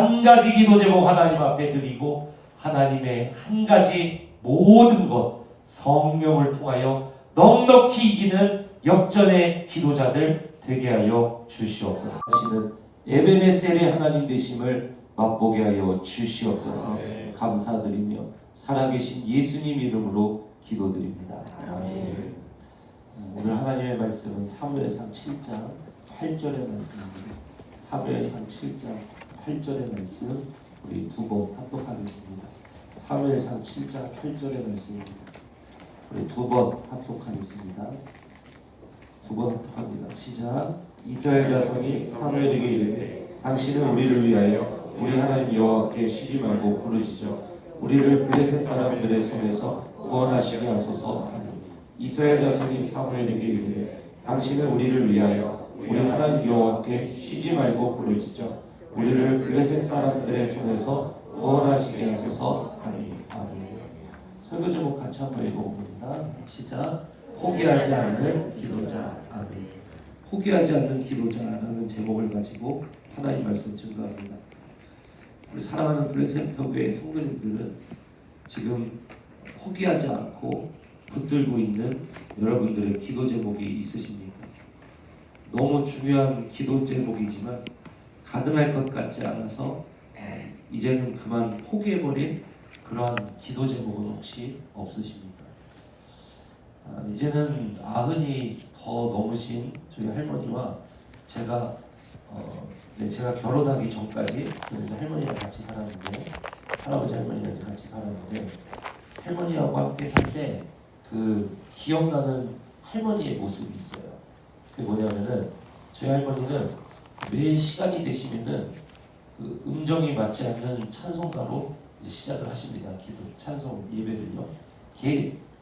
한 가지 기도 제목 하나님 앞에 드리고 하나님의 한 가지 모든 것 성령을 통하여 넉넉히 이기는 역전의 기도자들 되게 하여 주시옵소서. 하시는 에베네셀의 하나님 되심을 맛보게 하여 주시옵소서. 감사드리며 살아계신 예수님 이름으로 기도드립니다. 아멘. 오늘 하나님의 말씀은 사무엘상 7장 8절의 말씀입니다. 사무엘상 7장 8절의 말씀 우리 두 번 합독하겠습니다. 사무엘상 7장 8절의 말씀입니다. 우리 두 번 합독하겠습니다. 두 번 합독합니다. 시작. 이스라엘 자손이 사무엘에게 이르되 당신은 우리를 위하여 우리 하나님 여호와께 쉬지 말고 부르짖어 우리를 블레셋 사람들의 손에서 구원하시게 하소서 하니 이스라엘 자손이 사무엘에게 이르되 당신은 우리를 위하여 우리 하나님 여호와께 쉬지 말고 부르짖어 우리를 블레셋 사람들의 손에서 구원하시게 하소서 하니 아멘. 설교 제목 같이 한번 읽어봅니다. 시작. 포기하지 않는 기도자. 아멘. 포기하지 않는 기도자라는 제목을 가지고 하나님 말씀 증거합니다. 우리 사랑하는 블레셋터교회 성도님들은 지금 포기하지 않고 붙들고 있는 여러분들의 기도 제목이 있으십니까? 너무 중요한 기도 제목이지만 가능할 것 같지 않아서 이제는 그만 포기해버린 그러한 기도 제목은 혹시 없으십니까? 이제는 아흔이 더 넘으신 저희 할머니와 제가 결혼하기 전까지 저는 할머니랑 같이 살았는데 할아버지 할머니랑 같이 살았는데 할머니하고 함께 살 때 그 기억나는 할머니의 모습이 있어요. 그게 뭐냐면은 저희 할머니는 매 시간이 되시면은 그 음정이 맞지 않는 찬송가로 이제 시작을 하십니다. 기도 찬송 예배를요.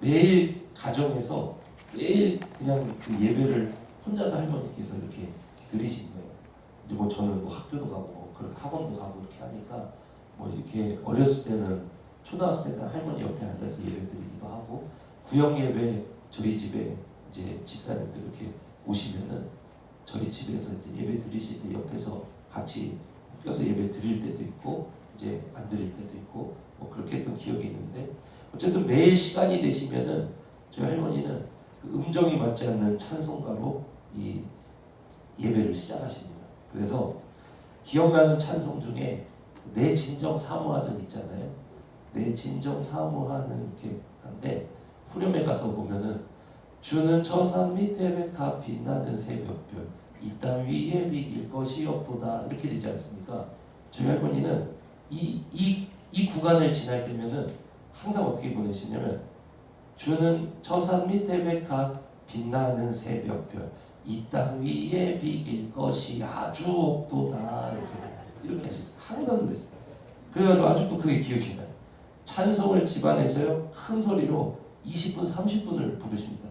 매일 가정에서 매일 그냥 그 예배를 혼자서 할머니께서 이렇게 드리신 거예요. 이제 뭐 저는 뭐 학교도 가고 뭐 그런 학원도 가고 이렇게 하니까 뭐 이렇게 어렸을 때는 초등학생 때는 할머니 옆에 앉아서 예배 드리기도 하고 구역 예배 저희 집에 이제 집사님들 이렇게 오시면은 저희 집에서 이제 예배 드리실 때 옆에서 같이 껴서 예배 드릴 때도 있고 이제 안 드릴 때도 있고 뭐 그렇게 했던 기억이 있는데 어쨌든 매일 시간이 되시면은 저희 할머니는 그 음정이 맞지 않는 찬송가로 이 예배를 시작하십니다. 그래서 기억나는 찬송 중에 내 진정 사모하는 있잖아요. 내 진정 사모하는 이렇게 한데 후렴에 가서 보면은 주는 저 산 밑에 백합 빛나는 새벽별 이 땅 위에 비길 것이 없도다 이렇게 되지 않습니까? 저희 할머니는 이 구간을 지날 때면은 항상 어떻게 보내시냐면 주는 저 산 밑에 백합 빛나는 새벽별 이 땅 위에 비길 것이 아주 없도다 이렇게 하셨어요. 항상 그랬어요. 그래가지고 아직도 그게 기억이 나요. 찬송을 집안에서요 큰 소리로 20분 30분을 부르십니다.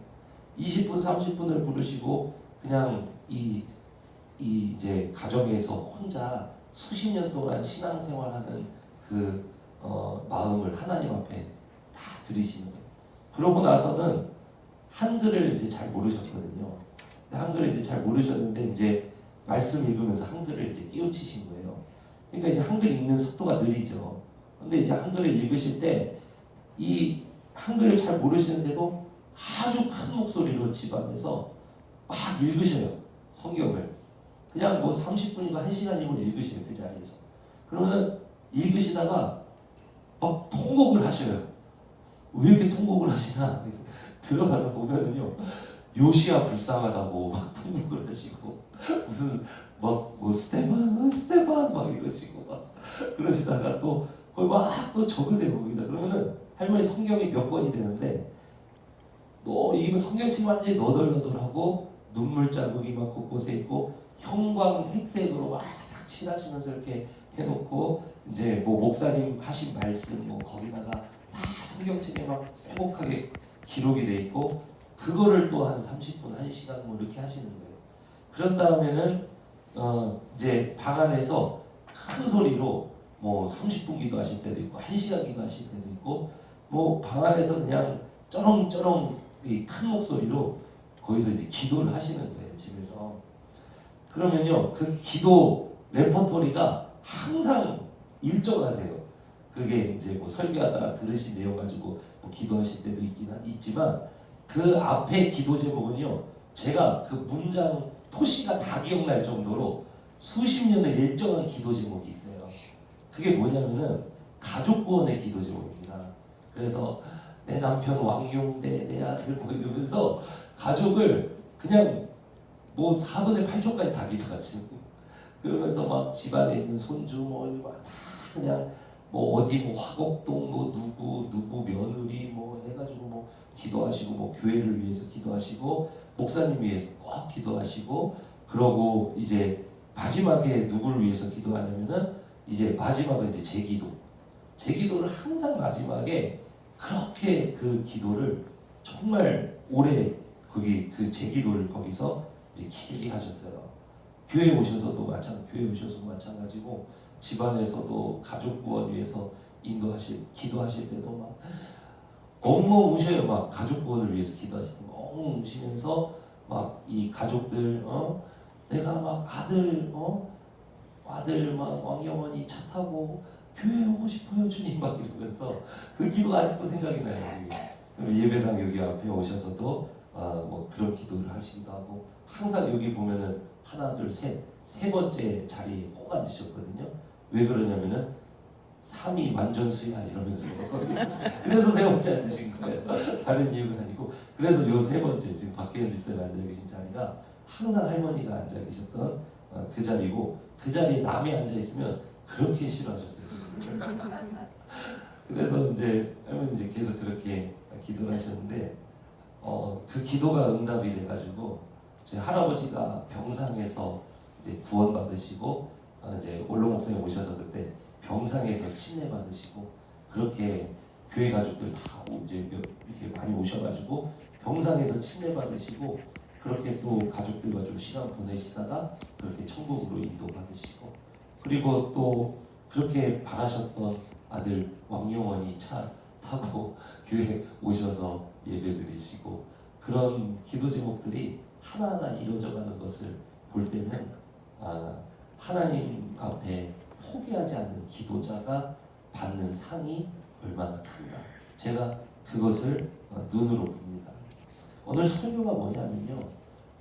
20분 30분을 부르시고 그냥 이제 가정에서 혼자 수십 년 동안 신앙생활하는 그 마음을 하나님 앞에 다 드리시는 거예요. 그러고 나서는 한글을 이제 잘 모르셨거든요. 한글을 이제 잘 모르셨는데 이제 말씀 읽으면서 한글을 이제 깨우치신 거예요. 그러니까 이제 한글 읽는 속도가 느리죠. 근데 이제 한글을 읽으실 때 이 한글을 잘 모르시는데도 아주 큰 목소리로 집안에서 막 읽으셔요. 성경을. 그냥 뭐 30분이고 1시간이면 읽으셔요. 그 자리에서. 그러면은 읽으시다가 막 통곡을 하셔요. 왜 이렇게 통곡을 하시나? 들어가서 보면은요. 요시야 불쌍하다고 막 통곡을 하시고 무슨 막 뭐 스테반 막 이러시고 막 그러시다가 또 거기 막 또 적으세요 거기다. 그러면은 할머니 성경이 몇 권이 되는데 이게 성경책이 완전히 너덜너덜하고 눈물 자국이 막 곳곳에 있고 형광색색으로 막 칠하시면서 이렇게 해놓고 이제 뭐 목사님 하신 말씀 뭐 거기다가 다 성경책에 막 빼곡하게 기록이 돼 있고 그거를 또 한 30분, 1시간 뭐 이렇게 하시는 거예요. 그런 다음에는 이제 방 안에서 큰 소리로 뭐 30분 기도하실 때도 있고 1시간 기도하실 때도 있고 뭐 방 안에서 그냥 쩌렁쩌렁 이 큰 목소리로 거기서 이제 기도를 하시는 거예요, 집에서. 그러면요, 그 기도 레퍼토리가 항상 일정을 하세요. 그게 이제 뭐 설교하다가 들으신 내용 가지고 뭐 기도하실 때도 있지만 그 앞에 기도 제목은요, 제가 그 문장 토시가 다 기억날 정도로 수십 년의 일정한 기도 제목이 있어요. 그게 뭐냐면은 가족 구원의 기도 제목입니다. 그래서 내 남편 왕용대, 내 아들 뭐 이러면서 가족을 그냥 뭐 사돈의 팔촌까지 다 기도하시고, 그러면서 막 집안에 있는 손주 뭐 막 다 그냥 뭐 어디 뭐 화곡동 뭐 누구 며느리 뭐 해가지고 뭐 기도하시고, 뭐 교회를 위해서 기도하시고, 목사님 위해서 꼭 기도하시고, 그러고 이제 마지막에 누구를 위해서 기도하냐면은 이제 마지막은 이제 제기도를 항상 마지막에 그렇게 그 기도를 정말 오래 거기 그 제기도를 거기서 이제 길게 하셨어요. 교회 오셔서도 마찬가지고, 집안에서도 가족 구원 위해서 기도하실 때도 막 엉엉 우셔요. 막 가족 구원을 위해서 기도하실 때 엉엉 우시면서 막 이 가족들 내가 막 아들 막 왕영원이 차 타고 교회 오고 싶어요 주님 막 이러면서 그 기도 아직도 생각이 나요. 예배당 여기 앞에 오셔서도 뭐 그런 기도를 하시기도 하고, 항상 여기 보면은 하나 둘 셋 세 번째 자리에 꼭 앉으셨거든요. 왜 그러냐면은 3위 만전수야 이러면서 그래서 세 번째 앉으신 거예요. 다른 이유가 아니고. 그래서 요 세 번째 지금 박혜연 집사님 앉아 계신 자리가 항상 할머니가 앉아 계셨던 그 자리고, 그 자리에 남이 앉아 있으면 그렇게 싫어하셨어요. 그래서 이제 할머니 이제 계속 그렇게 기도를 하셨는데 그 기도가 응답이 돼가지고 제 할아버지가 병상에서 이제 구원받으시고, 이제 원로 목사님 오셔서 그때 병상에서 침례 받으시고, 그렇게 교회 가족들 다 이제 이렇게 많이 오셔가지고 병상에서 침례 받으시고, 그렇게 또 가족들과 좀 시간 보내시다가 그렇게 천국으로 인도받으시고, 그리고 또 그렇게 바라셨던 아들 왕용원이 차 타고 교회 오셔서 예배드리시고, 그런 기도 제목들이 하나하나 이루어져가는 것을 볼 때는 하나님 앞에 포기하지 않는 기도자가 받는 상이 얼마나 큰가, 제가 그것을 눈으로 봅니다. 오늘 설교가 뭐냐면요,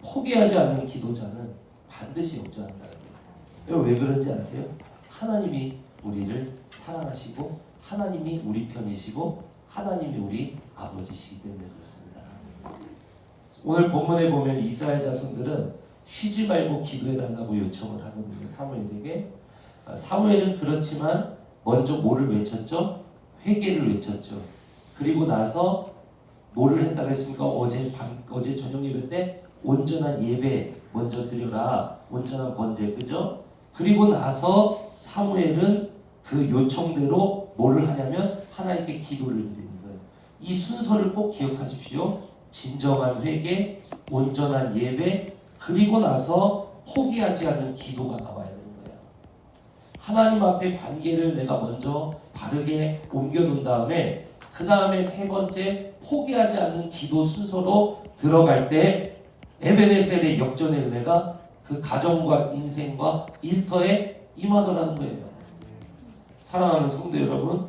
포기하지 않는 기도자는 반드시 역전한다는 거예요. 여러분 왜 그런지 아세요? 하나님이 우리를 사랑하시고, 하나님이 우리 편이시고, 하나님이 우리 아버지시기 때문에 그렇습니다. 오늘 본문에 보면 이스라엘 자손들은 쉬지 말고 기도해달라고 요청을 하거든요. 사무엘에게. 사무엘은 그렇지만 먼저 뭐를 외쳤죠? 회개를 외쳤죠. 그리고 나서 뭐를 했다고 했습니까? 어제 저녁 예배 때 온전한 예배 먼저 드려라. 온전한 번제, 그죠? 그리고 나서 사무엘은 그 요청대로 뭐를 하냐면 하나님께 기도를 드리는 거예요. 이 순서를 꼭 기억하십시오. 진정한 회개, 온전한 예배, 그리고 나서 포기하지 않는 기도가 나와야 되는 거예요. 하나님 앞에 관계를 내가 먼저 바르게 옮겨놓은 다음에, 그 다음에 세 번째 포기하지 않는 기도 순서로 들어갈 때 에베네셀의 역전의 은혜가 그 가정과 인생과 일터에 임하더라는 거예요. 사랑하는 성도 여러분,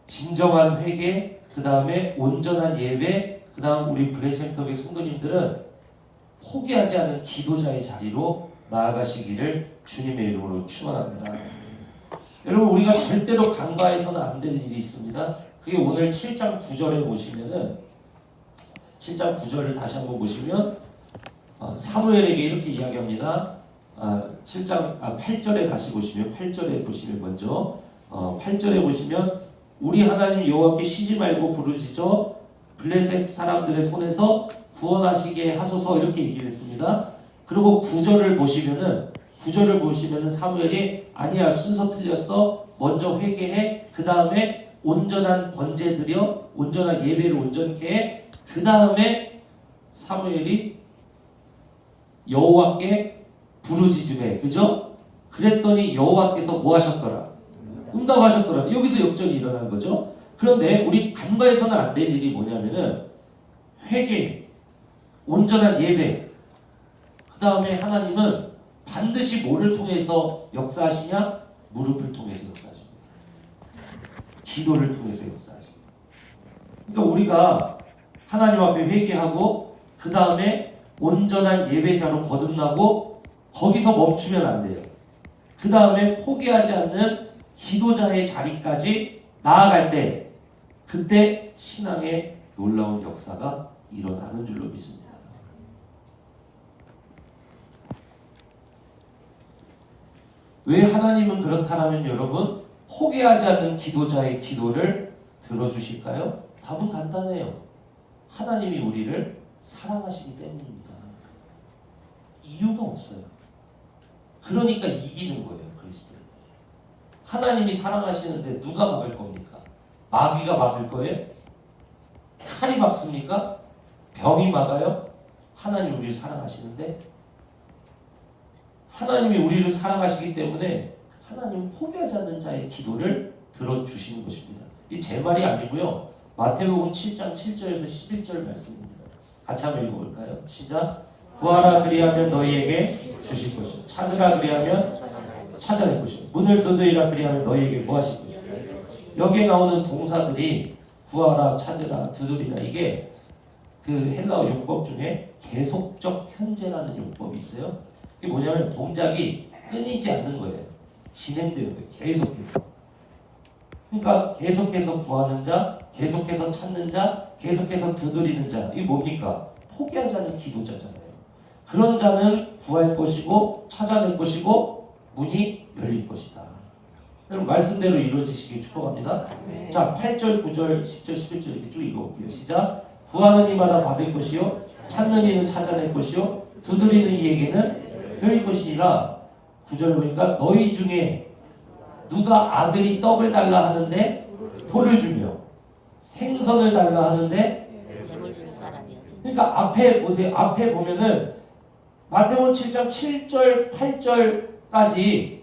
진정한 회개, 그 다음에 온전한 예배, 그 다음 우리 브레센터의 성도님들은 포기하지 않는 기도자의 자리로 나아가시기를 주님의 이름으로 축원합니다. 여러분, 우리가 절대로 간과해서는 안 될 일이 있습니다. 그게 오늘 7장 9절에 보시면은, 7장 9절을 다시 한번 보시면 사무엘에게 이렇게 이야기합니다. 8절에 다시 보시면, 8절에 보시면 먼저 8절에 보시면 우리 하나님 여호와께 쉬지 말고 부르짖어 블레셋 사람들의 손에서 구원하시게 하소서, 이렇게 얘기를 했습니다. 그리고 9절을 보시면은 사무엘이 아니야, 순서 틀렸어, 먼저 회개해, 그 다음에 온전한 번제 드려, 온전한 예배를 온전케 해, 그 다음에 사무엘이 여호와께 부르짖음해, 그죠? 그랬더니 여호와께서 뭐 하셨더라? 응답하셨더라. 여기서 역전이 일어난 거죠. 그런데 우리 간과해서는 안 될 일이 뭐냐면은 회개, 온전한 예배, 그 다음에 하나님은 반드시 뭐를 통해서 역사하시냐? 무릎을 통해서 역사하십니다. 기도를 통해서 역사하십니다. 그러니까 우리가 하나님 앞에 회개하고 그 다음에 온전한 예배자로 거듭나고 거기서 멈추면 안 돼요. 그 다음에 포기하지 않는 기도자의 자리까지 나아갈 때 그때 신앙의 놀라운 역사가 일어나는 줄로 믿습니다. 왜 하나님은 그렇다면 여러분 포기하지 않는 기도자의 기도를 들어주실까요? 답은 간단해요. 하나님이 우리를 사랑하시기 때문입니다. 이유가 없어요. 그러니까 이기는 거예요. 그리스도인들이. 하나님이 사랑하시는데 누가 막을 겁니까? 마귀가 막을 거예요? 칼이 막습니까? 병이 막아요? 하나님 우리를 사랑하시는데 하나님이 우리를 사랑하시기 때문에 하나님은 포기하지 않는 자의 기도를 들어주시는 것입니다. 이 제 말이 아니고요. 마태복음 7장 7절에서 11절 말씀입니다. 같이 한번 읽어볼까요? 시작. 구하라 그리하면 너희에게 주실 것이요 찾으라 그리하면 찾아낼 것이요 문을 두드리라 그리하면 너희에게 뭐 하실 것이요. 여기에 나오는 동사들이 구하라, 찾으라, 두드리라 이게 그 헬라어 용법 중에 계속적 현재라는 용법이 있어요. 이게 뭐냐면 동작이 끊이지 않는 거예요. 진행되는 거예요. 계속해서. 그러니까 계속해서 구하는 자, 계속해서 찾는 자, 계속해서 두드리는 자. 이게 뭡니까? 포기하지 않는 기도자잖아요. 그런 자는 구할 것이고 찾아낼 것이고 문이 열릴 것이다. 여러분 말씀대로 이루어지시길 축복합니다. 네. 자, 8절, 9절, 10절, 11절 이렇게 쭉 읽어볼게요. 시작. 구하는 이마다 받을 것이요 찾는 이는 찾아낼 것이요 두드리는 이에게는 열릴 것이니라. 9절 보니까 너희 중에 누가 아들이 떡을 달라 하는데 돌을 주며 생선을 달라 하는데 그러니까 앞에 보세요. 앞에 보면은 마태복음 7장 7절 8절까지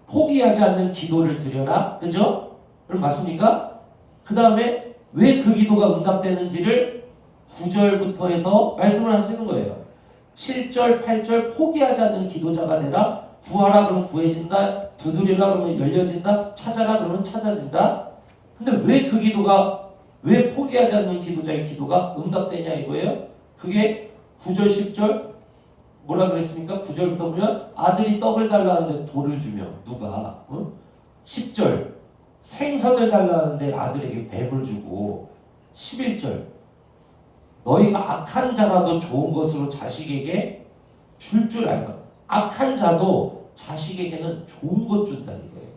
포기하지 않는 기도를 드려라. 그죠? 그럼 맞습니까? 그 다음에 왜 그 기도가 응답되는지를 9절부터 해서 말씀을 하시는 거예요. 7절 8절 포기하지 않는 기도자가 되라. 구하라 그러면 구해진다. 두드리라 그러면 열려진다. 찾아라 그러면 찾아진다. 근데 왜 그 기도가 왜 포기하지 않는 기도자의 기도가 응답되냐 이거예요. 그게 9절 10절 뭐라 그랬습니까? 9절부터 보면 아들이 떡을 달라 하는데 돌을 주며 누가 10절 생선을 달라 하는데 아들에게 뱀을 주고 11절 너희가 악한 자라도 좋은 것으로 자식에게 줄 줄 알거든. 악한 자도 자식에게는 좋은 것 준다 이거예요.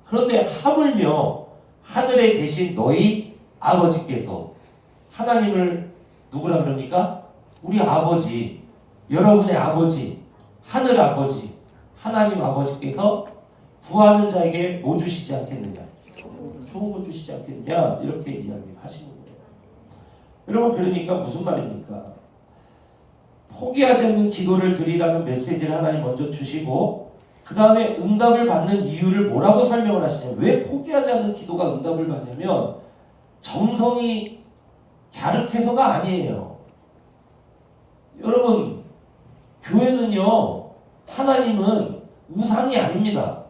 그런데 하물며 하늘에 계신 너희 아버지께서 하나님을 누구라 그럽니까? 우리 아버지, 여러분의 아버지, 하늘 아버지, 하나님 아버지께서 구하는 자에게 뭐 주시지 않겠느냐? 좋은 것 주시지 않겠느냐? 이렇게 이야기하시는 거예요. 여러분 그러니까 무슨 말입니까? 포기하지 않는 기도를 드리라는 메시지를 하나님 먼저 주시고 그 다음에 응답을 받는 이유를 뭐라고 설명을 하시냐면 왜 포기하지 않는 기도가 응답을 받냐면 정성이 갸륵해서가 아니에요. 여러분 교회는요 하나님은 우상이 아닙니다.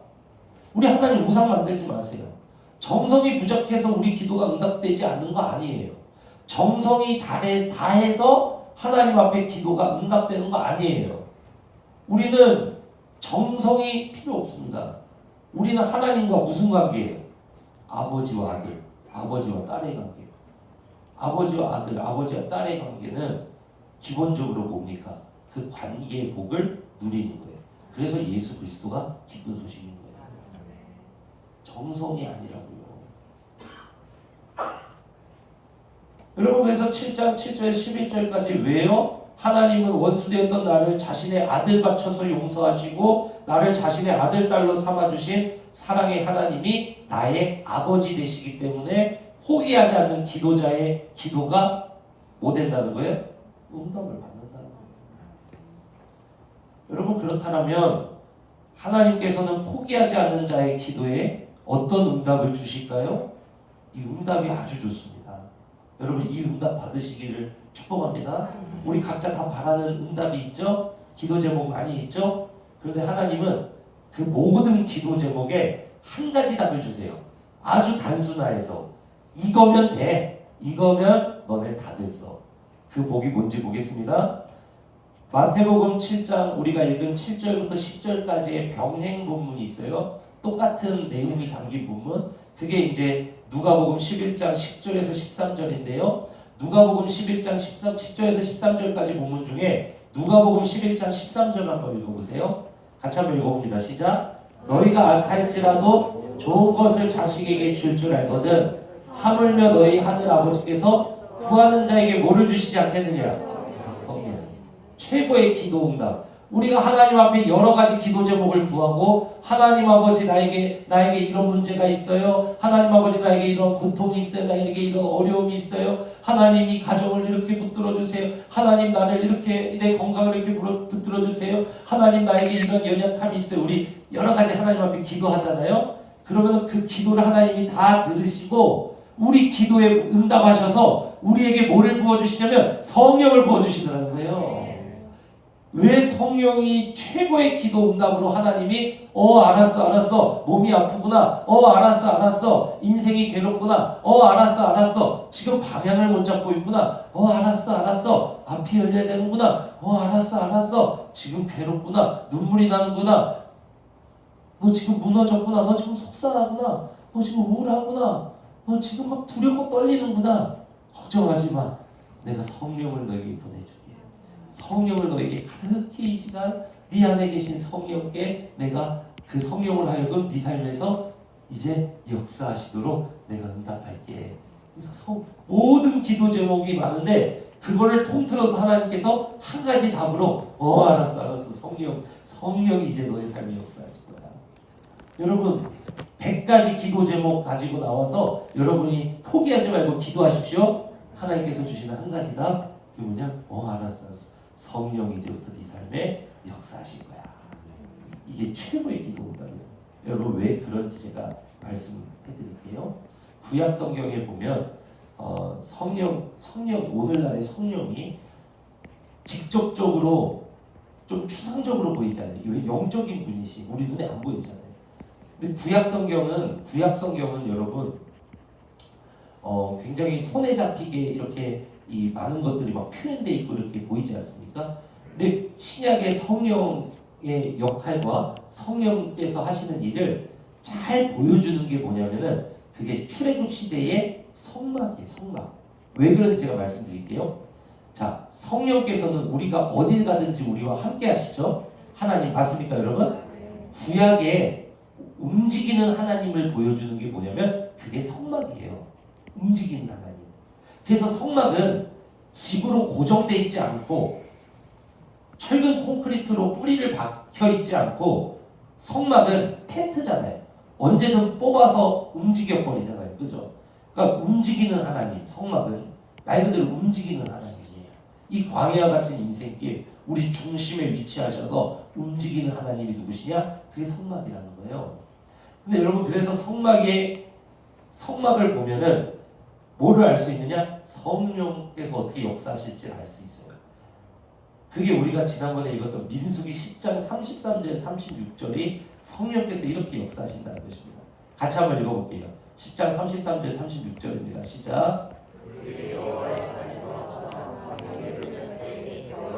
우리 하나님 우상 만들지 마세요. 정성이 부족해서 우리 기도가 응답되지 않는 거 아니에요. 정성이 다해서 하나님 앞에 기도가 응답되는 거 아니에요. 우리는 정성이 필요 없습니다. 우리는 하나님과 무슨 관계예요? 아버지와 아들, 아버지와 딸의 관계. 아버지와 아들, 아버지와 딸의 관계는 기본적으로 뭡니까? 그 관계의 복을 누리는 거예요. 그래서 예수 그리스도가 기쁜 소식인 거예요. 정성이 아니라고요. 여러분 그래서 7장 7절 11절까지 왜요? 하나님은 원수되었던 나를 자신의 아들 바쳐서 용서하시고 나를 자신의 아들 딸로 삼아주신 사랑의 하나님이 나의 아버지 되시기 때문에 포기하지 않는 기도자의 기도가 뭐 된다는 거예요? 응답을 받는다는 거예요. 여러분 그렇다면 하나님께서는 포기하지 않는 자의 기도에 어떤 응답을 주실까요? 이 응답이 아주 좋습니다. 여러분 이 응답 받으시기를 축복합니다. 우리 각자 다 바라는 응답이 있죠? 기도 제목 많이 있죠? 그런데 하나님은 그 모든 기도 제목에 한 가지 답을 주세요. 아주 단순화해서 이거면 돼. 이거면 너네 다 됐어. 그 복이 뭔지 보겠습니다. 마태복음 7장 우리가 읽은 7절부터 10절까지의 병행 본문이 있어요. 똑같은 내용이 담긴 본문. 그게 이제 누가복음 11장 10절에서 13절인데요. 누가복음 11장 10절에서 13절까지 본문 중에 누가복음 11장 13절 한번 읽어보세요. 같이 한번 읽어봅니다. 시작. 너희가 악할지라도 좋은 것을 자식에게 줄 줄 알거든 하물며 너희 하늘 아버지께서 구하는 자에게 뭐를 주시지 않겠느냐? 성령. 최고의 기도 응답. 우리가 하나님 앞에 여러 가지 기도 제목을 구하고 하나님 아버지 나에게 이런 문제가 있어요. 하나님 아버지 나에게 이런 고통이 있어요. 나에게 이런 어려움이 있어요. 하나님 이 가정을 이렇게 붙들어 주세요. 하나님 나를 이렇게 내 건강을 이렇게 붙들어 주세요. 하나님 나에게 이런 연약함이 있어요. 우리 여러 가지 하나님 앞에 기도하잖아요. 그러면 그 기도를 하나님이 다 들으시고 우리 기도에 응답하셔서 우리에게 뭐를 부어주시냐면 성령을 부어주시더라는 거예요. 왜 성령이 최고의 기도 응답으로 하나님이 알았어 몸이 아프구나 알았어 인생이 괴롭구나 알았어 지금 방향을 못 잡고 있구나 알았어 앞이 열려야 되는구나 알았어 지금 괴롭구나 눈물이 나는구나 너 지금 무너졌구나 너 지금 속상하구나 너 지금 우울하구나 너 지금 막 두렵고 떨리는구나 걱정하지 마 내가 성령을 너에게 보내줄게 성령을 너에게 가득히 이 시간 네 안에 계신 성령께 내가 그 성령을 하여금 네 삶에서 이제 역사하시도록 내가 응답할게. 그래서 모든 기도 제목이 많은데 그거를 통틀어서 하나님께서 한 가지 답으로 알았어 성령이 이제 너의 삶에 역사하실 거야. 여러분 100가지 기도 제목 가지고 나와서 여러분이 포기하지 말고 기도하십시오. 하나님께서 주시는 한 가지 답 그게 뭐냐? 알았어 성령이 이제부터 네 삶에 역사하실 거야. 이게 최고의 기도 응답이에요. 여러분 왜 그런지 제가 말씀해드릴게요. 구약 성경에 보면 성령 오늘날의 성령이 직접적으로 좀 추상적으로 보이잖아요. 왜 영적인 분이시 우리 눈에 안 보이잖아요. 근데 구약 성경은 여러분 굉장히 손에 잡히게 이렇게 이 많은 것들이 막 표현되어 있고 이렇게 보이지 않습니까? 근데 신약의 성령의 역할과 성령께서 하시는 일을 잘 보여주는 게 뭐냐면은 그게 출애굽 시대의 성막이에요. 성막. 왜 그런지 제가 말씀드릴게요. 자, 성령께서는 우리가 어딜 가든지 우리와 함께 하시죠. 하나님 맞습니까 여러분? 구약에 움직이는 하나님을 보여주는 게 뭐냐면 그게 성막이에요. 움직이는 하나님. 그래서 성막은 집으로 고정되어 있지 않고 철근 콘크리트로 뿌리를 박혀 있지 않고 성막은 텐트잖아요. 언제든 뽑아서 움직여 버리잖아요. 그죠? 그러니까 움직이는 하나님, 성막은 말 그대로 움직이는 하나님이에요. 이 광야와 같은 인생길 우리 중심에 위치하셔서 움직이는 하나님이 누구시냐? 그게 성막이라는 거예요. 근데 여러분 그래서 성막을 보면은 뭐를 알 수 있느냐? 성령께서 어떻게 역사하실지 알 수 있어요. 그게 우리가 지난번에 읽었던 민수기 10장 33절 36절이 성령께서 이렇게 역사하신다는 것입니다. 같이 한번 읽어볼게요. 10장 33절 36절입니다. 시작.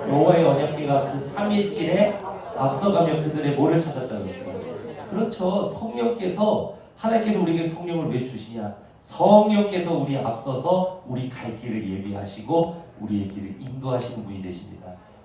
여호와의 언약궤가 그 3일 길에 앞서가며 그들의 뭐를 찾았다는 것입니다. 그렇죠. 하나님께서 우리에게 성령을 왜 주시냐? 성령께서 우리 앞서서 우리 갈 길을 예비하시고 우리의 길을 인도하시는 분이 되십니다.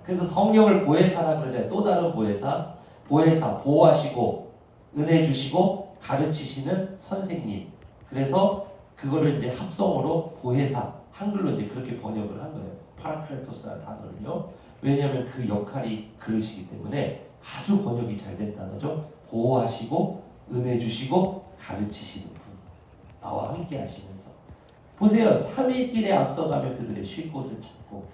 그래서 성령을 보혜사라 그러잖아요. 또 다른 보혜사, 보호하시고 은혜 주시고 가르치시는 선생님. 그래서 그거를 이제 합성어로 보혜사, 한글로 이제 그렇게 번역을 한 거예요. 파라클레토스라는 단어를요. 왜냐하면 그 역할이 그러시기 때문에 아주 번역이 잘 된 단어죠. 보호하시고 은혜 주시고 가르치시는 분. 나와 함께 하시면서 보세요. 3일 길에 앞서가며 그들의 쉴 곳을 찾고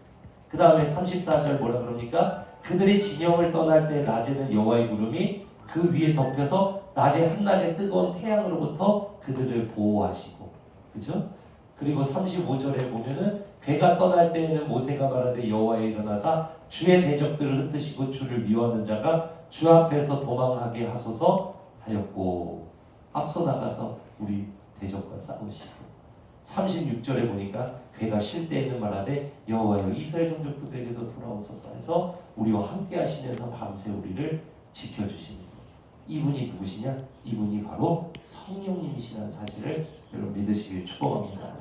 그 다음에 34절 뭐라 그럽니까? 그들의 진영을 떠날 때 낮에는 여호와의 구름이 그 위에 덮여서 한낮에 뜨거운 태양으로부터 그들을 보호하시고 그죠? 그리고 35절에 보면은 괴가 떠날 때에는 모세가 말하되 여호와여 일어나사 주의 대적들을 흩으시고 주를 미워하는 자가 주 앞에서 도망하게 하소서 하였고, 앞서 나가서 우리 대적과 싸우시고, 36절에 보니까 괴가 쉴 때에는 말하되 여호와여 이스라엘 종족들에게도 돌아오소서 해서 우리와 함께 하시면서 밤새 우리를 지켜주시는 것. 이분이 누구시냐? 이분이 바로 성령님이시라는 사실을 여러분 믿으시길 축복합니다.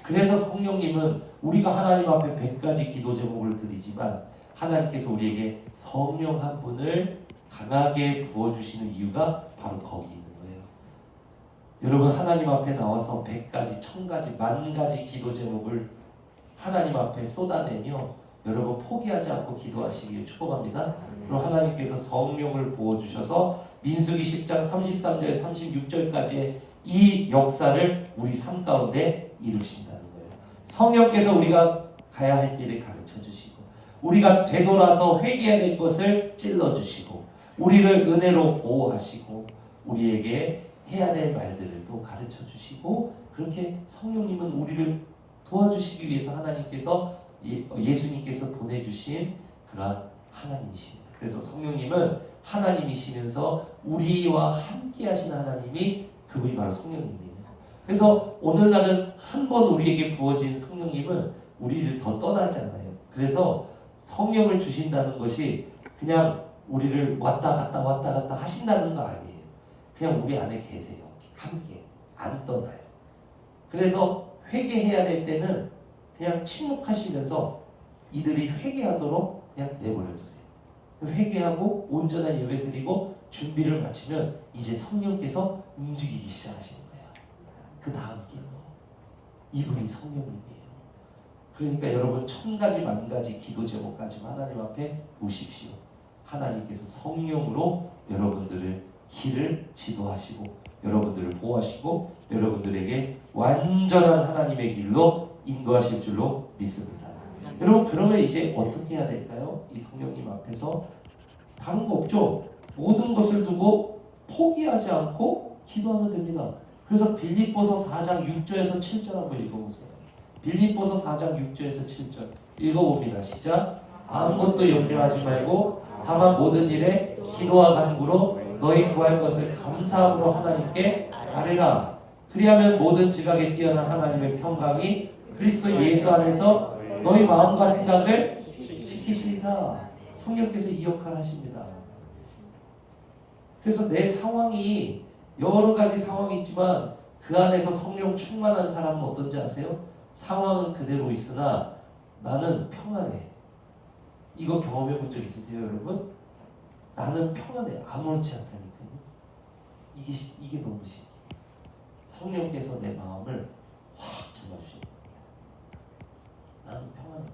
그래서 성령님은 우리가 하나님 앞에 100가지 기도 제목을 드리지만 하나님께서 우리에게 성령 한 분을 강하게 부어주시는 이유가 바로 거기 있는 거예요. 여러분 하나님 앞에 나와서 100가지, 1000가지, 10,000가지 기도 제목을 하나님 앞에 쏟아내며 여러분 포기하지 않고 기도하시길 축복합니다. 그럼 하나님께서 성령을 부어주셔서 민수기 10장 33절 36절까지의 이 역사를 우리 삶 가운데 이루신다는 거예요. 성령께서 우리가 가야 할 길을 가르쳐 주시고, 우리가 되돌아서 회개해야 될 것을 찔러 주시고, 우리를 은혜로 보호하시고, 우리에게 해야 될 말들을 또 가르쳐 주시고, 그렇게 성령님은 우리를 도와주시기 위해서 하나님께서 예수님께서 보내주신 그러한 하나님이십니다. 그래서 성령님은 하나님이시면서 우리와 함께 하신 하나님이 그분이 바로 성령님이에요. 그래서 오늘날은 한 번 우리에게 부어진 성령님은 우리를 더 떠나지 않아요. 그래서 성령을 주신다는 것이 그냥 우리를 왔다 갔다 하신다는 거 아니에요. 그냥 우리 안에 계세요. 함께 안 떠나요. 그래서 회개해야 될 때는 그냥 침묵하시면서 이들이 회개하도록 그냥 내버려 두세요. 회개하고 온전한 예배 드리고 준비를 마치면 이제 성령께서 움직이기 시작하시는 거예요. 그 다음 기도. 이분이 성령님이에요. 그러니까 여러분 1000가지 10,000가지 기도 제목까지 하나님 앞에 우십시오. 하나님께서 성령으로 여러분들을 길을 지도하시고 여러분들을 보호하시고 여러분들에게 완전한 하나님의 길로 인도하실 줄로 믿습니다. 여러분 그러면 이제 어떻게 해야 될까요? 이 성령님 앞에서 다른 거 없죠. 모든 것을 두고 포기하지 않고 기도하면 됩니다. 그래서 빌립보서 4장 6절에서 7절 한번 읽어보세요. 빌립보서 4장 6절에서 7절 읽어봅니다. 시작. 아무것도 염려하지 말고 다만 모든 일에 기도와 간구로 너희 구할 것을 감사함으로 하나님께 아뢰라. 그리하면 모든 지각에 뛰어난 하나님의 평강이 그리스도 예수 안에서 너희 마음과 생각을 지키시리라. 성령께서 이 역할을 하십니다. 그래서 내 상황이 여러 가지 상황이 있지만 그 안에서 성령 충만한 사람은 어떤지 아세요? 상황은 그대로 있으나 나는 평안해. 이거 경험해 본 적 있으세요, 여러분? 나는 평안해. 아무렇지 않다니까요. 이게 너무 신기해. 성령께서 내 마음을 확 잡아주시는 거예요. 나는 평안해.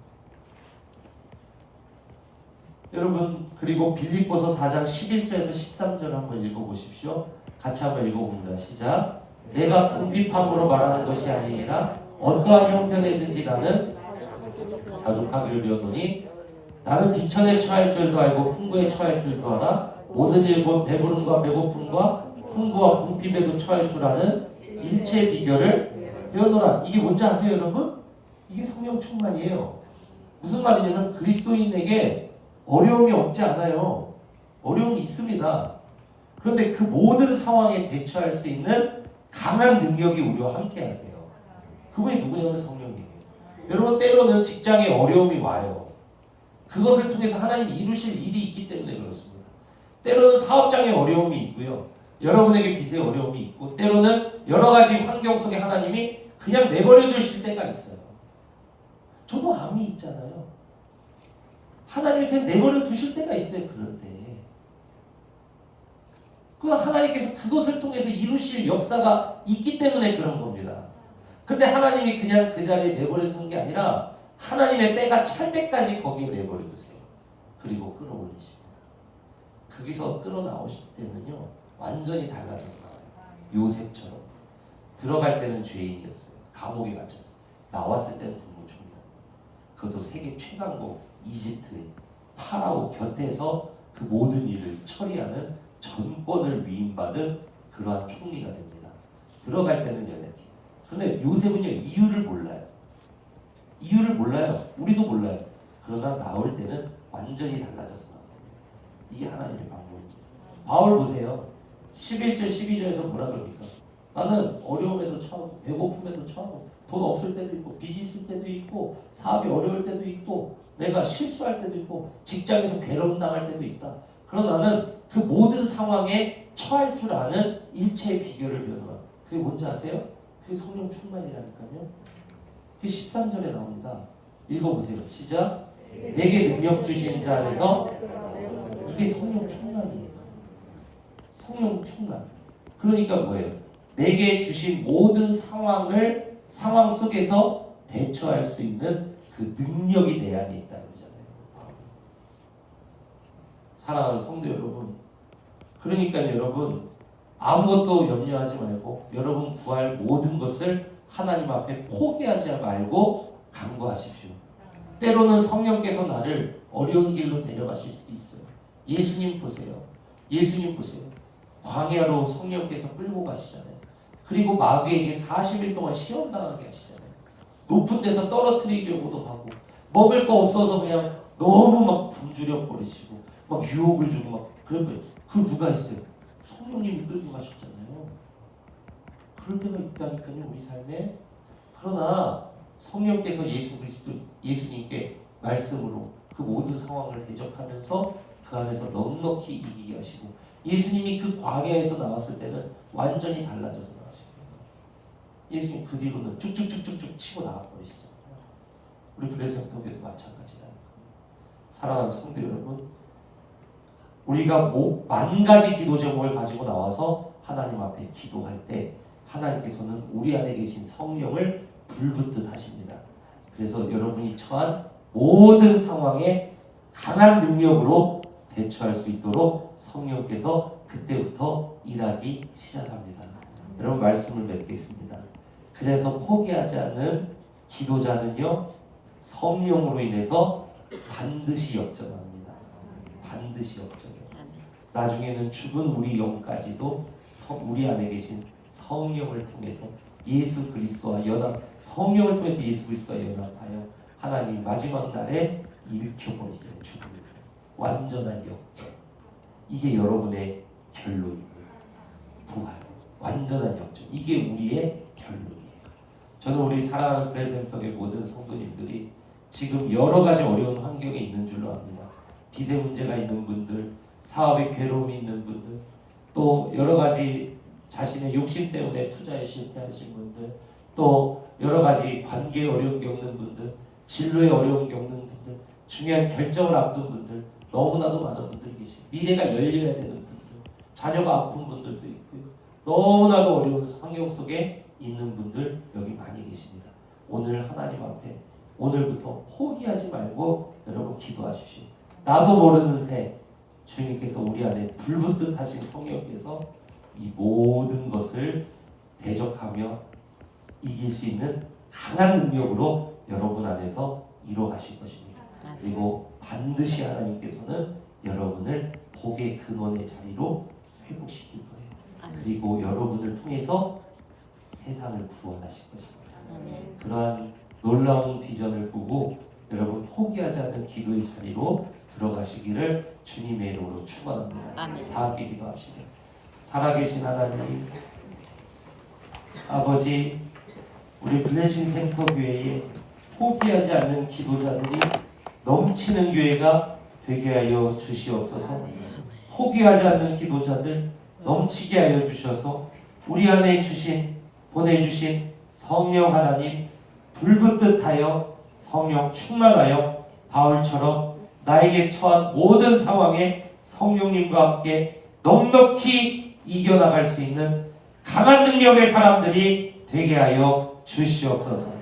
여러분 그리고 빌립보서 4장 11절에서 13절 한번 읽어보십시오. 같이 한번 읽어봅니다. 시작. 내가 궁핍함으로 말하는 것이 아니라 어떠한 형편에든지 나는 자족하기를 배웠노니 나는 비천에 처할 줄도 알고 풍부에 처할 줄도 알아. 모든 일 곧 배부름과 배고픔과 풍부와 궁핍에도 처할 줄 아는 일체 비결을 배우노라. 이게 뭔지 아세요, 여러분? 이게 성령 충만이에요. 무슨 말이냐면 그리스도인에게 어려움이 없지 않아요. 어려움이 있습니다. 그런데 그 모든 상황에 대처할 수 있는 강한 능력이 우리와 함께 하세요. 그분이 누구냐면 성령님이에요. 여러분 때로는 직장에 어려움이 와요. 그것을 통해서 하나님이 이루실 일이 있기 때문에 그렇습니다. 때로는 사업장에 어려움이 있고요. 여러분에게 빚에 어려움이 있고 때로는 여러 가지 환경 속에 하나님이 그냥 내버려 두실 때가 있어요. 저도 암이 있잖아요. 하나님이 그냥 내버려 두실 때가 있어요. 그런데 그 하나님께서 그것을 통해서 이루실 역사가 있기 때문에 그런 겁니다. 그런데 하나님이 그냥 그 자리에 내버려 두는 게 아니라 하나님의 때가 찰 때까지 거기에 내버려 두세요. 그리고 끌어올리십니다. 거기서 끌어나오실 때는요 완전히 달라져 나와요. 요셉처럼 들어갈 때는 죄인이었어요. 감옥에 갇혔어요. 나왔을 때는 국무총리입니다. 그것도 세계 최강국 이집트의 파라오 곁에서 그 모든 일을 처리하는 전권을 위임받은 그러한 총리가 됩니다. 들어갈 때는 연약해. 그런데 요셉은요 이유를 몰라요. 이유를 몰라요. 우리도 몰라요. 그러다 나올 때는 완전히 달라져서 나와요. 이게 하나님의 방법입니다. 바울 보세요. 11절 12절에서 뭐라 그럽니까? 나는 어려움에도 처하고 배고픔에도 처하고 돈 없을 때도 있고 빚 있을 때도 있고 사업이 어려울 때도 있고 내가 실수할 때도 있고 직장에서 괴로움 당할 때도 있다. 그러나 나는 그 모든 상황에 처할 줄 아는 일체의 비결을 배우노라. 그게 뭔지 아세요? 그게 성령 충만이라니까요. 그게 13절에 나옵니다. 읽어보세요. 시작. 내게 능력 주신 자 안에서 이게 성령 충만이에요. 성령 충만. 그러니까 뭐예요? 내게 주신 모든 상황 속에서 대처할 수 있는 그 능력이 내 안에 있다는 거잖아요. 사랑하는 성도 여러분, 그러니까 여러분 아무것도 염려하지 말고 여러분 구할 모든 것을 하나님 앞에 포기하지 말고 간구하십시오. 때로는 성령께서 나를 어려운 길로 데려가실 수도 있어요. 예수님 보세요. 예수님 보세요. 광야로 성령께서 끌고 가시잖아요. 그리고 마귀에게 40일 동안 시험당하게 하시잖아요. 높은 데서 떨어뜨리려고도 하고 먹을 거 없어서 그냥 너무 막 굶주려 버리시고 막 유혹을 주고 막 그런 거예요. 그 누가 했어요? 성령님이 끌고 가셨잖아요. 그럴 때가 있다니까요 우리 삶에. 그러나 성령께서 예수님께 말씀으로 그 모든 상황을 대적하면서 그 안에서 넉넉히 이기게 하시고 예수님이 그 광야에서 나왔을 때는 완전히 달라져서 나오십니다. 예수님 그 뒤로는 쭉쭉쭉쭉쭉 치고 나와버리시잖아요. 우리 그레센터교도 마찬가지다. 사랑하는 성도 여러분, 우리가 만 가지 기도 제목을 가지고 나와서 하나님 앞에 기도할 때 하나님께서는 우리 안에 계신 성령을 불붙듯 하십니다. 그래서 여러분이 처한 모든 상황에 강한 능력으로 대처할 수 있도록 성령께서 그때부터 일하기 시작합니다. 여러분 말씀을 맺겠습니다. 그래서 포기하지 않는 기도자는요 성령으로 인해서 반드시 역전합니다. 반드시 역전해요. 나중에는 죽은 우리 영까지도 우리 안에 계신 성령을 통해서 예수 그리스도와 연합, 성령을 통해서 예수 그리스도와 연합하여 하나님 마지막 날에 일으켜버리시는 죽음에서 완전한 역전. 이게 여러분의 결론입니다. 부활, 완전한 역전. 이게 우리의 결론이에요. 저는 우리 사랑하는 그레센터의 모든 성도님들이 지금 여러 가지 어려운 환경에 있는 줄로 압니다. 빚에 문제가 있는 분들, 사업에 괴로움이 있는 분들, 또 여러 가지 자신의 욕심 때문에 투자에 실패하신 분들, 또 여러 가지 관계에 어려움 겪는 분들, 진로에 어려움 겪는 분들, 중요한 결정을 앞둔 분들, 너무나도 많은 분들이 계시고 미래가 열려야 되는 분들, 자녀가 아픈 분들도 있고요. 너무나도 어려운 환경 속에 있는 분들 여기 많이 계십니다. 오늘 하나님 앞에 오늘부터 포기하지 말고 여러분 기도하십시오. 나도 모르는 새 주님께서 우리 안에 불붙듯 하신 성령께서 이 모든 것을 대적하며 이길 수 있는 강한 능력으로 여러분 안에서 이루어가실 것입니다. 그리고 반드시 하나님께서는 여러분을 복의 근원의 자리로 회복시킬 거예요. 그리고 여러분을 통해서 세상을 구원하실 것입니다. 그러한 놀라운 비전을 보고 여러분 포기하지 않는 기도의 자리로 들어가시기를 주님의 이름으로 축원합니다. 다 함께 기도합시다. 살아계신 하나님 아버지, 우리 블레싱 탱커 교회에 포기하지 않는 기도자들이 넘치는 교회가 되게 하여 주시옵소서. 포기하지 않는 기도자들 넘치게 하여 주셔서 우리 안에 보내주신 성령 하나님 불붙듯 하여 성령 충만하여 바울처럼 나에게 처한 모든 상황에 성령님과 함께 넉넉히 이겨나갈 수 있는 강한 능력의 사람들이 되게 하여 주시옵소서.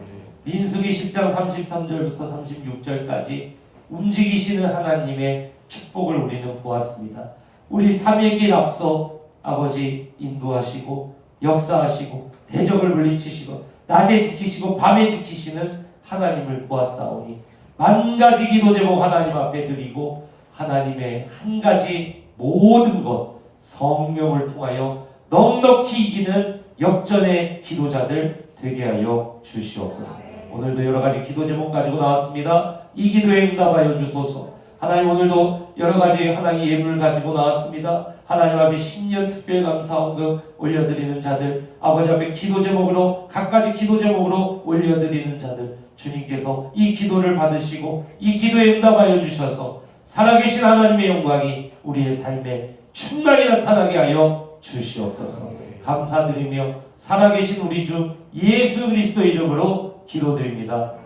민수기 10장 33절부터 36절까지 움직이시는 하나님의 축복을 우리는 보았습니다. 우리 3일길 앞서 아버지 인도하시고 역사하시고 대적을 물리치시고 낮에 지키시고 밤에 지키시는 하나님을 보았사오니 만 가지 기도 제목 하나님 앞에 드리고 하나님의 한 가지 모든 것 성령을 통하여 넉넉히 이기는 역전의 기도자들 되게 하여 주시옵소서. 오늘도 여러 가지 기도 제목 가지고 나왔습니다. 이 기도에 응답하여 주소서. 하나님, 오늘도 여러 가지 하나님 예물을 가지고 나왔습니다. 하나님 앞에 신년 특별 감사원금 올려드리는 자들, 아버지 앞에 기도 제목으로 각가지 기도 제목으로 올려드리는 자들, 주님께서 이 기도를 받으시고 이 기도에 응답하여 주셔서 살아계신 하나님의 영광이 우리의 삶에 충만히 나타나게 하여 주시옵소서. 감사드리며 살아계신 우리 주 예수 그리스도 이름으로 기도드립니다.